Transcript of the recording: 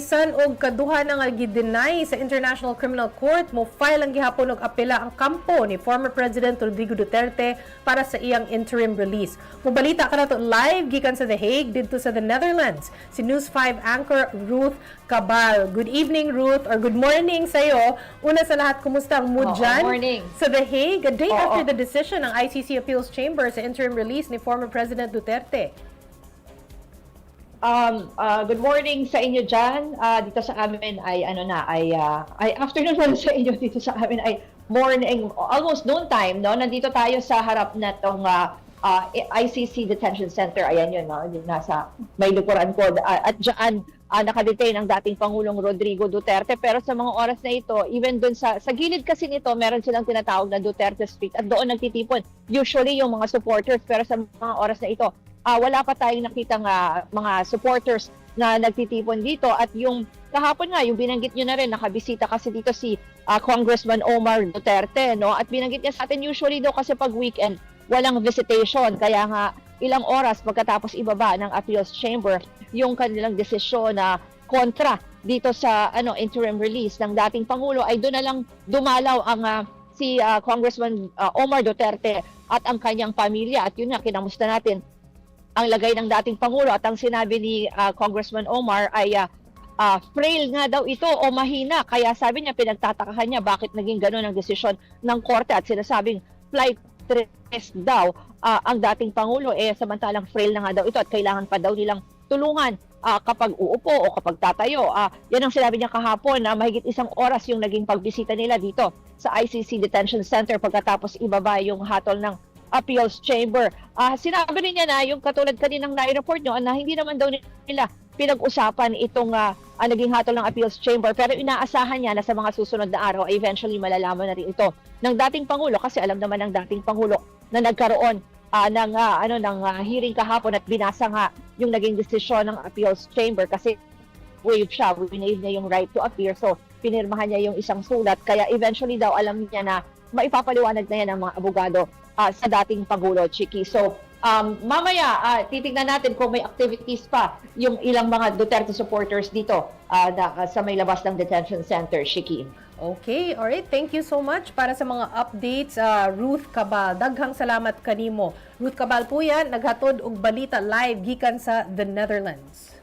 bisan og kaduha na nga gi-deny sa International Criminal Court mo file ang gihapon og apela ang kampo ni former President Rodrigo Duterte para sa iyang interim release. Mubalita ka nato live gikan sa The Hague didto sa the Netherlands. Si News 5 anchor Ruth Cabal. Good evening, Ruth, or good morning sa iyo. Una sa lahat, kumusta ang mood dyan? Morning. Sa The Hague, a day after the decision ng ICC Appeals Chamber sa interim release ni former President Duterte. Good morning sa inyo dyan. Dito sa amin ay afternoon naman sa inyo. Dito sa amin ay morning, almost noon time, no? Nandito tayo sa harap na tong ICC Detention Center. Ayan yun, no? Nasa may likuran ko. At dyan nakadetain ang dating Pangulong Rodrigo Duterte. Pero sa mga oras na ito, even dun sa gilid kasi nito, meron silang tinatawag na Duterte Street. At doon nagtitipon usually yung mga supporters. Pero sa mga oras na ito, wala pa tayong nakitang mga supporters na nagtitipon dito. At yung kahapon nga, yung binanggit nyo na rin, nakabisita kasi dito si Congressman Omar Duterte, no? At binanggit niya sa atin usually daw kasi pag weekend, walang visitation. Kaya nga, ilang oras pagkatapos ibaba ng Appeals Chamber yung kanilang desisyon na kontra dito sa interim release ng dating Pangulo, ay doon na lang dumalaw ang si Congressman Omar Duterte at ang kanyang pamilya. At yun nga, kinamusta natin ang lagay ng dating Pangulo at ang sinabi ni Congressman Omar ay frail nga daw ito o mahina. Kaya sabi niya, pinagtatakahan niya bakit naging gano'n ang desisyon ng korte at sinasabing flight risk daw ang dating Pangulo. Samantalang frail na nga daw ito at kailangan pa daw nilang tulungan kapag uupo o kapag tatayo. Yan ang sinabi niya kahapon na mahigit isang oras yung naging pagbisita nila dito sa ICC Detention Center pagkatapos ibaba yung hatol ng Appeals Chamber. Sinabi rin niya na yung katulad kaninang na-report nyo na hindi naman daw nila pinag-usapan itong naging hatol ng Appeals Chamber, pero inaasahan niya na sa mga susunod na araw ay eventually malalaman na rin ito ng dating Pangulo kasi alam naman ng dating Pangulo na nagkaroon ng hearing kahapon at binasa nga yung naging desisyon ng Appeals Chamber kasi waive niya yung right to appear, so pinirmahan niya yung isang sulat kaya eventually daw alam niya na maipapaliwanag na yan ng mga abogado sa dating Pangulo, Chiki. So, mamaya, titignan natin kung may activities pa yung ilang mga Duterte supporters dito sa may labas ng detention center, Chiki. Okay, alright. Thank you so much para sa mga updates, Ruth Cabal. Daghang salamat kanimo. Ruth Cabal po yan, naghatod og balita live gikan sa the Netherlands.